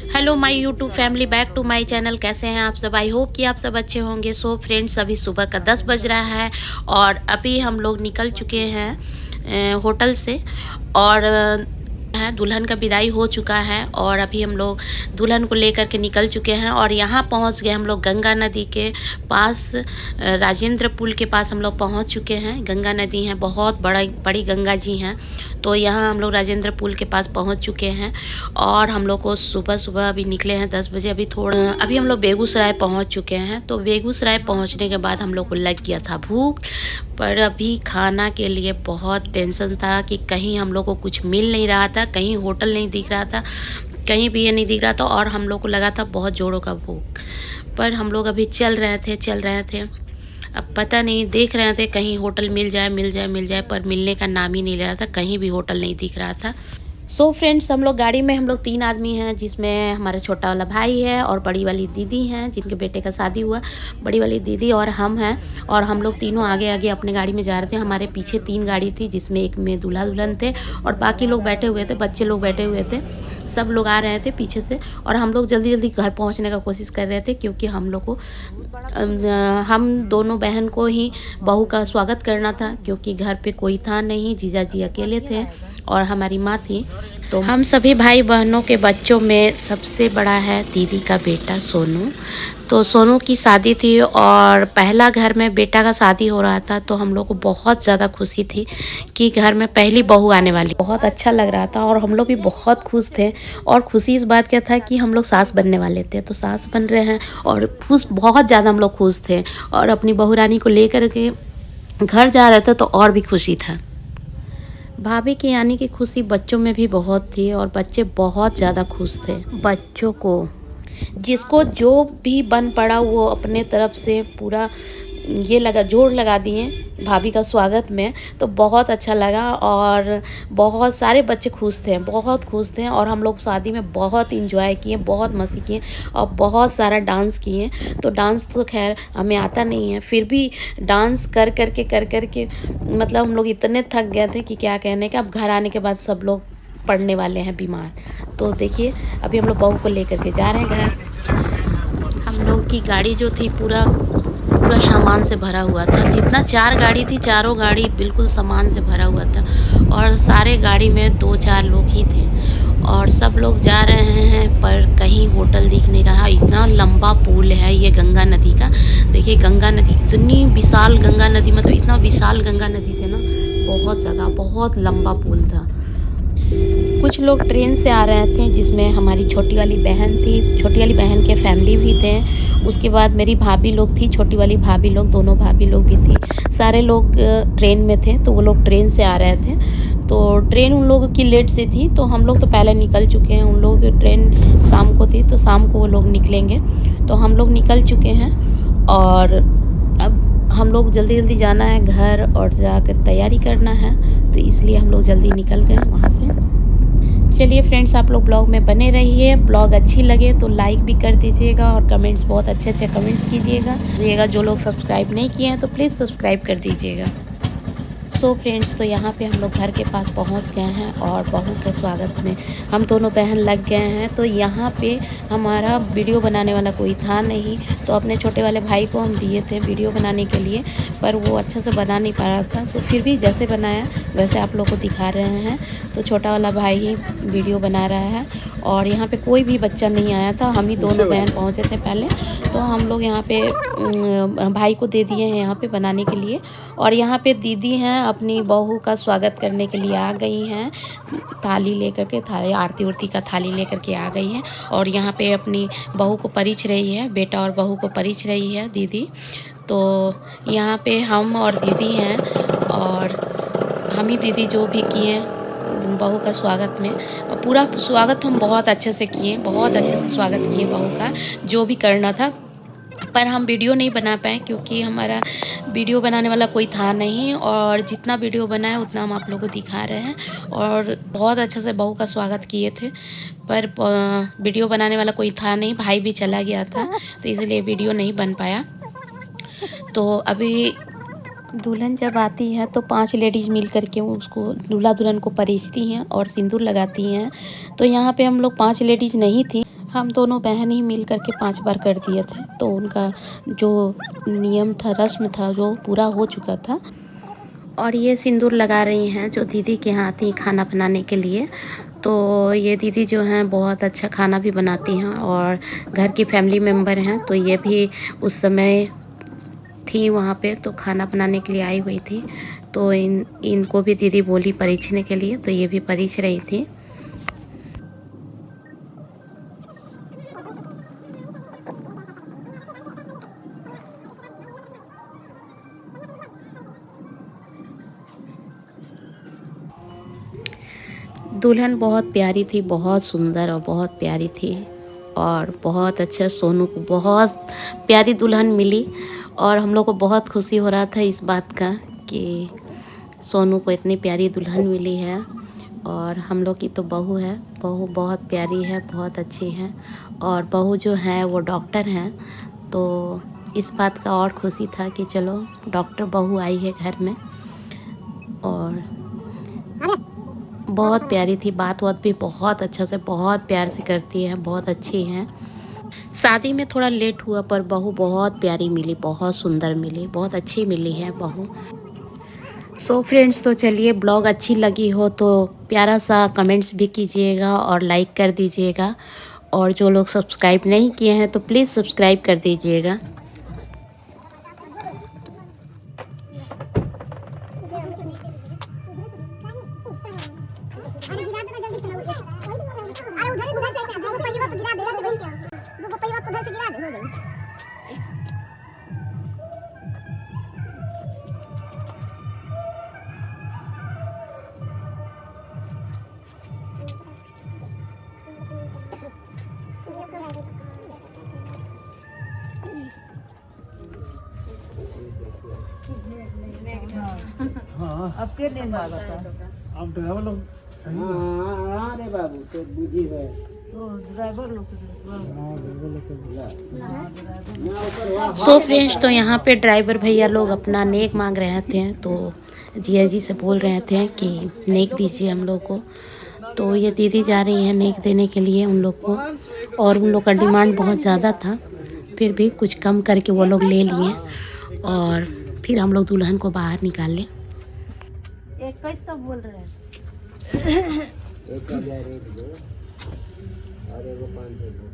Hello my YouTube family, back to my channel. कैसे हैं आप सब? आई होप कि आप सब अच्छे होंगे। सो फ्रेंड्स, अभी सुबह का 10 बज रहा है और अभी हम लोग निकल चुके हैं होटल से। और दुल्हन का विदाई हो चुका है और अभी हम लोग दुल्हन को लेकर के निकल चुके हैं और यहाँ पहुँच गए हम लोग गंगा नदी के पास। राजेंद्र पुल के पास हम लोग पहुँच चुके हैं। गंगा नदी है, बहुत बड़ी गंगा जी हैं। तो यहाँ हम लोग राजेंद्र पुल के पास पहुँच चुके हैं और हम लोग को सुबह अभी निकले हैं 10 बजे। अभी हम लोग बेगूसराय पहुँच चुके हैं। तो बेगूसराय पहुँचने के बाद हम लोग को लग गया था भूख, पर अभी खाना के लिए बहुत टेंशन था कि कहीं हम लोग को कुछ मिल नहीं रहा था, कहीं होटल नहीं दिख रहा था, कहीं भी ये नहीं दिख रहा था और हम लोग को लगा था बहुत जोरों का भूख। पर हम लोग अभी चल रहे थे। अब पता नहीं, देख रहे थे कहीं होटल मिल जाए, पर मिलने का नाम ही नहीं ले रहा था, कहीं भी होटल नहीं दिख रहा था। सो फ्रेंड्स, हम लोग गाड़ी में 3 आदमी हैं, जिसमें हमारा छोटा वाला भाई है और बड़ी वाली दीदी हैं जिनके बेटे का शादी हुआ। बड़ी वाली दीदी और हम हैं और हम लोग तीनों आगे अपने गाड़ी में जा रहे थे। हमारे पीछे 3 गाड़ी थी, जिसमें एक में दूल्हा दुल्हन थे और बाकी लोग बैठे हुए थे, बच्चे लोग बैठे हुए थे। सब लोग आ रहे थे पीछे से और हम लोग जल्दी घर पहुँचने का कोशिश कर रहे थे, क्योंकि हम लोग को हम दोनों बहन को ही बहू का स्वागत करना था, क्योंकि घर पे कोई था नहीं, जीजा जी अकेले थे और हमारी माँ थी। तो हम सभी भाई बहनों के बच्चों में सबसे बड़ा है दीदी का बेटा सोनू। तो सोनू की शादी थी और पहला घर में बेटा का शादी हो रहा था, तो हम लोग को बहुत ज़्यादा खुशी थी कि घर में पहली बहू आने वाली। बहुत अच्छा लग रहा था और हम लोग भी बहुत खुश थे। और खुशी इस बात क्या था कि हम लोग सास बनने वाले थे, तो सास बन रहे हैं और बहुत ज़्यादा हम लोग खुश थे। और अपनी बहू रानी को लेकर के घर जा रहे थे तो और भी खुशी था। भाभी की आने की खुशी बच्चों में भी बहुत थी और बच्चे बहुत ज़्यादा खुश थे। बच्चों को जिसको जो भी बन पड़ा वो अपने तरफ से पूरा जोर लगा दिए भाभी का स्वागत में। तो बहुत अच्छा लगा और बहुत सारे बच्चे बहुत खुश थे और हम लोग शादी में बहुत इंजॉय किए, बहुत मस्ती किए और बहुत सारा डांस किए। तो डांस तो खैर हमें आता नहीं है, फिर भी डांस कर के मतलब हम लोग इतने थक गए थे कि क्या कहने का। अब घर आने के बाद सब लोग पड़ने वाले हैं बीमार। तो देखिए, अभी हम लोग बहू को लेकर के जा रहे हैं घर। हम लोग की गाड़ी जो थी पूरा सामान से भरा हुआ था। जितना 4 गाड़ी थी, चारों गाड़ी बिल्कुल सामान से भरा हुआ था और सारे गाड़ी में 2-4 लोग ही थे और सब लोग जा रहे हैं, पर कहीं होटल दिख नहीं रहा। इतना लंबा पुल है ये गंगा नदी का। देखिए, गंगा नदी इतनी विशाल गंगा नदी, मतलब इतना विशाल गंगा नदी थे ना, बहुत ज़्यादा, बहुत लंबा पुल था। कुछ लोग ट्रेन से आ रहे थे, जिसमें हमारी छोटी वाली बहन थी, छोटी वाली बहन के फैमिली भी थे। उसके बाद मेरी भाभी लोग थी, छोटी वाली भाभी लोग, दोनों भाभी लोग भी थी। सारे लोग ट्रेन में थे, तो वो लोग ट्रेन से आ रहे थे। तो ट्रेन उन लोगों की लेट से थी, तो हम लोग तो पहले निकल चुके हैं। उन लोगों की ट्रेन शाम को थी, तो शाम को वो लोग निकलेंगे। तो हम लोग निकल चुके हैं और अब हम लोग जल्दी जाना है घर और जाकर तैयारी करना है, तो इसलिए हम लोग जल्दी निकल गए वहाँ से। चलिए फ्रेंड्स, आप लोग ब्लॉग में बने रहिए। ब्लॉग अच्छी लगे तो लाइक भी कर दीजिएगा और कमेंट्स, बहुत अच्छे कमेंट्स कीजिएगा। जो लोग सब्सक्राइब नहीं किए हैं तो प्लीज़ सब्सक्राइब कर दीजिएगा। सो फ्रेंड्स, तो यहाँ पे हम लोग घर के पास पहुँच गए हैं और बहू के स्वागत में हम दोनों बहन लग गए हैं। तो यहाँ पे हमारा वीडियो बनाने वाला कोई था नहीं, तो अपने छोटे वाले भाई को हम दिए थे वीडियो बनाने के लिए, पर वो अच्छा से बना नहीं पा रहा था। तो फिर भी जैसे बनाया वैसे आप लोग को दिखा रहे हैं। तो छोटा वाला भाई ही वीडियो बना रहा है और यहाँ पे कोई भी बच्चा नहीं आया था, हम ही दोनों बहन पहुँचे थे पहले। तो हम लोग यहाँ पे भाई को दे दिए हैं यहाँ पे बनाने के लिए। और यहाँ पे दीदी हैं, अपनी बहू का स्वागत करने के लिए आ गई हैं, थाली लेकर के, आरती उरती का थाली लेकर के आ गई हैं और यहाँ पे अपनी बहू को परिच रही है, बेटा और बहू को परिच रही है दीदी। तो यहाँ पे हम और दीदी हैं और हम ही दीदी जो भी किए बहू का स्वागत में। पूरा स्वागत हम बहुत अच्छे से किए, बहुत अच्छे से स्वागत किए बहू का, जो भी करना था। पर हम वीडियो नहीं बना पाए क्योंकि हमारा वीडियो बनाने वाला कोई था नहीं, और जितना वीडियो बनाया उतना हम आप लोगों को दिखा रहे हैं। और बहुत अच्छे से बहू का स्वागत किए थे, पर वीडियो बनाने वाला कोई था नहीं, भाई भी चला गया था, तो इसलिए वीडियो नहीं बन पाया। तो अभी दुल्हन जब आती है तो 5 लेडीज़ मिल करके उसको, दूल्हा दुल्हन को परिचती हैं और सिंदूर लगाती हैं। तो यहाँ पे हम लोग 5 लेडीज़ नहीं थी, हम दोनों बहन ही मिल करके 5 बार कर दिए थे, तो उनका जो नियम था, रस्म था, जो पूरा हो चुका था। और ये सिंदूर लगा रही हैं जो दीदी के यहाँ आती खाना बनाने के लिए। तो ये दीदी जो हैं बहुत अच्छा खाना भी बनाती हैं और घर की फैमिली मेम्बर हैं, तो ये भी उस समय थी वहाँ पे, तो खाना बनाने के लिए आई हुई थी। तो इनको भी दीदी बोली परीक्षने के लिए, तो ये भी परीछ रही थी। दुल्हन बहुत प्यारी थी, बहुत सुंदर और बहुत प्यारी थी और बहुत अच्छा, सोनू को बहुत प्यारी दुल्हन मिली। और हम लोग को बहुत खुशी हो रहा था इस बात का कि सोनू को इतनी प्यारी दुल्हन मिली है। और हम लोग की तो बहू है, बहू बहुत प्यारी है, बहुत अच्छी है। और बहू जो है वो डॉक्टर हैं, तो इस बात का और खुशी था कि चलो डॉक्टर बहू आई है घर में। और बहुत प्यारी थी, बात भी बहुत अच्छा से, बहुत प्यार से करती है, बहुत अच्छी हैं। शादी में थोड़ा लेट हुआ पर बहू बहुत प्यारी मिली, बहुत सुंदर मिली, बहुत अच्छी मिली है बहू। सो फ्रेंड्स, तो चलिए, ब्लॉग अच्छी लगी हो तो प्यारा सा कमेंट्स भी कीजिएगा और लाइक कर दीजिएगा। और जो लोग सब्सक्राइब नहीं किए हैं तो प्लीज़ सब्सक्राइब कर दीजिएगा। अब के दिन बाद अब ड्राइवर लोग रे बाबू तो बुद्धि है तो ड्राइवर लोग सो फ्रेंड्स, तो यहाँ पे ड्राइवर भैया लोग अपना नेक मांग रहे थे, तो जिया जी से बोल रहे थे कि नेक दीजिए हम लोग को। तो ये दीदी जा रही हैं नेक देने के लिए उन लोग को। और उन लोग का डिमांड बहुत ज़्यादा था, फिर भी कुछ कम करके वो लोग ले लिए और फिर हम लोग दुल्हन को बाहर निकाले। एक कैसा बोल रहे हैं? एक दो और एगो 500 दो।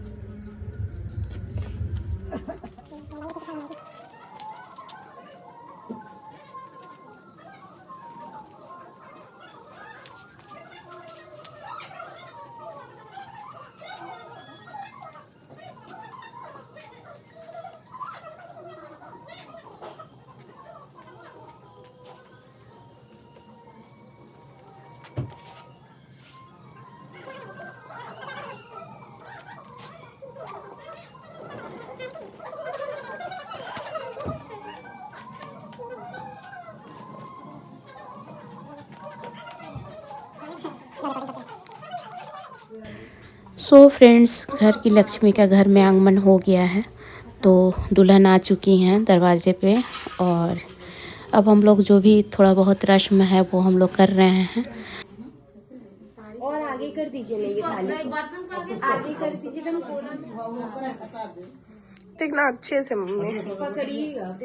सो फ्रेंड्स, घर की लक्ष्मी का घर में आगमन हो गया है। तो दुल्हन आ चुकी हैं दरवाजे पे और अब हम लोग जो भी थोड़ा बहुत रस्म है वो हम लोग कर रहे हैं। और आगे कर दीजिए, लेंगे थाली आगे कर दीजिए, देखना अच्छे से मम्मी पकड़िएगा।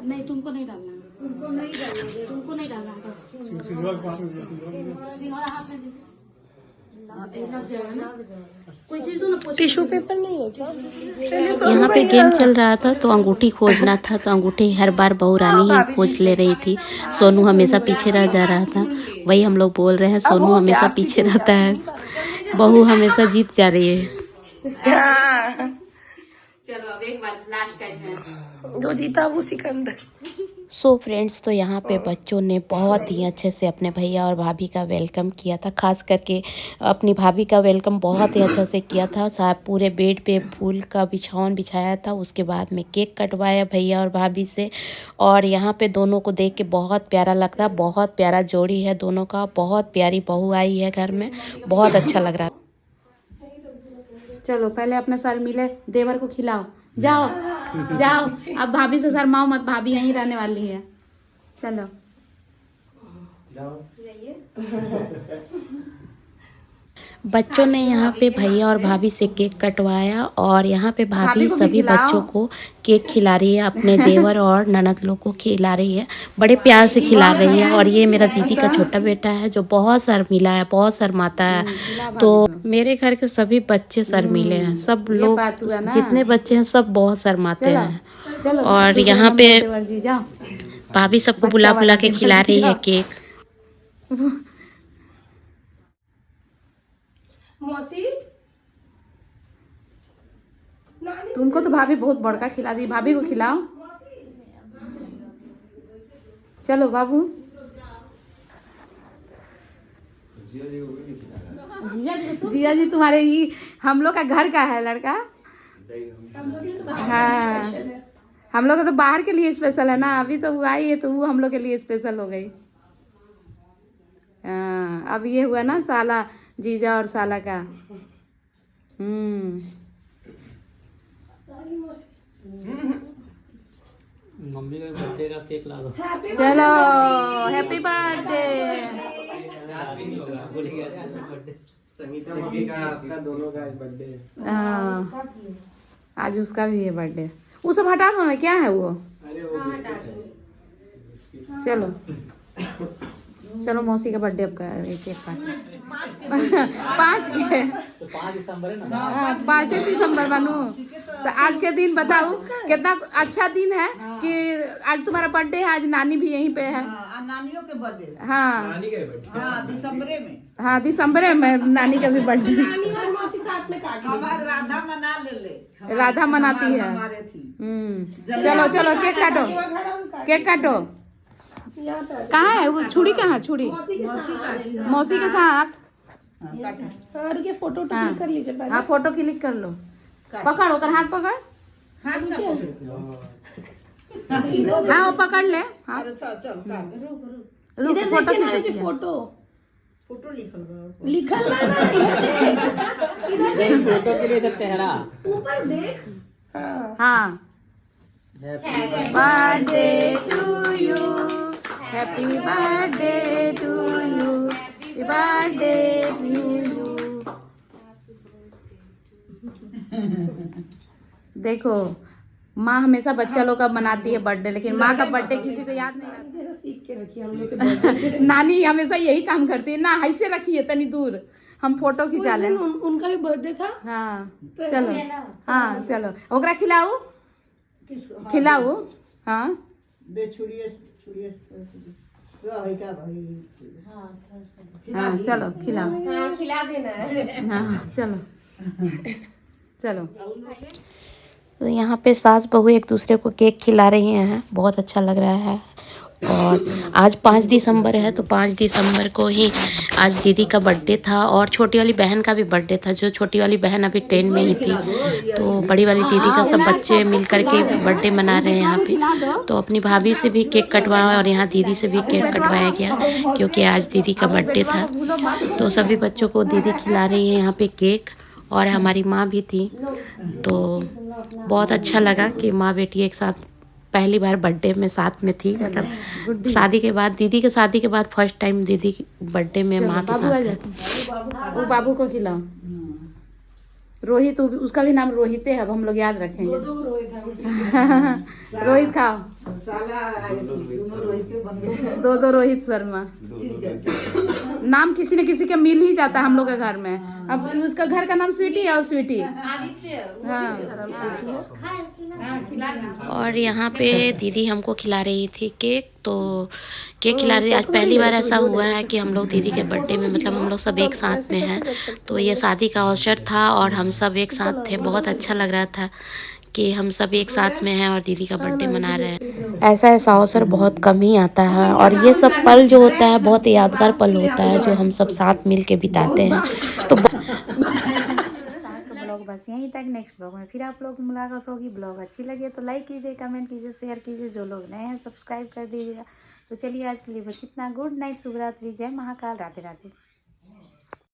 नहीं, तुमको नहीं डालना, तुमको नहीं डालना, तुमको नहीं डालना। कोई चीज दो ना, टिश्यू पेपर नहीं है क्या? यहाँ पे गेम चल रहा था तो अंगूठी खोजना था, तो अंगूठी हर बार बहू रानी ही खोज ले रही थी। सोनू हमेशा पीछे रह जा रहा था। वही हम लोग बोल रहे हैं, सोनू हमेशा पीछे रहता है, बहू हमेशा जीत जा रही है। चलो अब एक बार लास्ट टाइम है, जो जीता वो सिकंदर। सो फ्रेंड्स, तो यहाँ पे बच्चों ने बहुत ही अच्छे से अपने भैया और भाभी का वेलकम किया था। खास करके अपनी भाभी का वेलकम बहुत ही अच्छा से किया था। साहब पूरे बेड पे फूल का बिछावन बिछाया था, उसके बाद में केक कटवाया भैया और भाभी से। और यहाँ पे दोनों को देख के बहुत प्यारा लगता, बहुत प्यारा जोड़ी है दोनों का, बहुत प्यारी बहू आई है घर में, बहुत अच्छा लग रहा। चलो पहले अपने सर मिले, देवर को खिलाओ, जाओ जाओ। अब भाभी से शर्माओ मत, भाभी यहीं रहने वाली है। चलो बच्चों ने यहाँ पे भैया और भाभी से केक कटवाया और यहाँ पे भाभी सभी बच्चों को केक खिला रही है, अपने देवर और ननद लोग को खिला रही है, बड़े प्यार से खिला रही है। और ये मेरा दीदी का छोटा बेटा है जो बहुत शर्मीला है, बहुत शर्माता है। तो मेरे घर के सभी बच्चे शर्मीले हैं, सब लोग जितने बच्चे हैं सब बहुत शर्माते हैं। और यहाँ पे भाभी सबको बुला बुला के खिला रही है केक। मौसी तुमको तो भाभी बहुत बड़का खिला दी, भाभी को खिलाओ। चलो बाबू, जिया जी तुम्हारे ही हम लोग का घर का है लड़का। हाँ, हम लोग का तो बाहर के लिए स्पेशल है ना, अभी तो वो आई है तो वो हम लोग के लिए स्पेशल हो गई। हाँ, अब ये हुआ ना साला, जीजा और साला का। मम्मी का बर्थडे का केक ला दो। चलो हैप्पी बर्थडे। संगीता मौसी का, आपका दोनों का बर्थडे है। हाँ, आज उसका भी है बर्थडे। वो सब हटा दो ना, क्या है वो। अरे वो चलो चलो मौसी का बर्थडे अब केक काट। 5 के तो 5 दिसंबर है ना। हाँ, 5 दिसंबर बनू। तो आज के दिन बताओ कितना अच्छा दिन है कि आज तुम्हारा बर्थडे है, आज नानी भी यहीं पे है। नानियों के बर्थडे। हाँ नानी का बर्थडे। हाँ, दिसंबरे में। हाँ, दिसंबर में नानी का भी बर्थडे। नानी और मौसी साथ में काट हमारे राधा मना ले। राधा मनाती है। हमारे थी। चलो चलो केक काटो, केक काटो। कहाँ है वो छुरी, कहाँ छुरी? मौसी के साथ। और ये फोटो क्लिक कर लीजिए पहले। हाँ, फोटो क्लिक कर लो। पकड़, ओकर हाथ पकड़। हाथ का हाँ, वो पकड़ ले। हाँ, चल रुक, इधर फोटो देखिए ना, खींच ये लिया। फोटो लिखल बा ना, इधर देख, फोटो के लिए इधर चेहरा। ऊपर देख। हाँ, हाँ, birthday to you, happy birthday to you, happy birthday to you. देखो, माँ हमेशा बच्चा लोग का मनाती है बर्थडे, लेकिन माँ का बर्थडे किसी को याद नहीं रहता। जैसा सीख के रखिए हम लोग के बर्थडे। नानी हमेशा यही काम करती है ना, ऐसे रखिए तनी दूर, हम फोटो खिंचा लें। उनका भी बर्थडे था। हाँ चलो, हाँ चलो, ओकरा खिलाओ, खिलाओ। हाँ, दे छुड़िए का भाई। हाँ चलो खिलाओ। हाँ, खिला देना है। हाँ चलो चलो। तो यहाँ पे सास बहू एक दूसरे को केक खिला रही हैं, बहुत अच्छा लग रहा है। और आज 5 दिसंबर है, तो 5 दिसंबर को ही आज दीदी का बर्थडे था और छोटी वाली बहन का भी बर्थडे था। जो छोटी वाली बहन अभी 10 में ही थी, तो बड़ी वाली दीदी का सब बच्चे मिल करके बर्थडे मना रहे हैं यहाँ पे। तो अपनी भाभी से भी केक कटवाया और यहाँ दीदी से भी केक कटवाया गया, क्योंकि आज दीदी का बर्थडे था। तो सभी बच्चों को दीदी खिला रही है यहाँ पे केक, और हमारी माँ भी थी। तो बहुत अच्छा लगा कि माँ बेटी एक साथ पहली बार बर्थडे में साथ में थी, मतलब शादी के बाद, दीदी के शादी के बाद फर्स्ट टाइम दीदी बर्थडे में माँ के साथ है। वो बाबू को खिलाओ। रोहित, उसका भी नाम रोहित है, अब हम लोग याद रखेंगे। रोहित खाओ। दो रोहित शर्मा। नाम किसी न किसी का मिल ही जाता है हम लोग के घर में। अब उसका घर का नाम स्वीटी है और स्वीटी। हाँ, और यहाँ पे दीदी हमको खिला रही थी केक। तो केक खिला रही, आज पहली बार ऐसा हुआ है कि हम लोग दीदी के बर्थडे में, मतलब हम लोग सब एक साथ में हैं। तो ये शादी का अवसर था और हम सब एक साथ थे, बहुत अच्छा लग रहा था कि हम सब एक साथ में हैं और दीदी का बर्थडे मना रहे हैं। ऐसा अवसर बहुत कम ही आता है, और ये सब पल जो होता है बहुत यादगार पल होता है, जो हम सब साथ मिल के बिताते हैं। तो ब्लॉग बस यहीं तक। नेक्स्ट ब्लॉग में फिर आप लोग की मुलाकात होगी। ब्लॉग अच्छी लगी तो लाइक कीजिए, कमेंट कीजिए, शेयर कीजिए। जो लोग नए हैं सब्सक्राइब कर दीजिएगा। तो चलिए आज के लिए बस इतना। गुड नाइट, शुभ रात्रि, जय महाकाल, राधे राधे।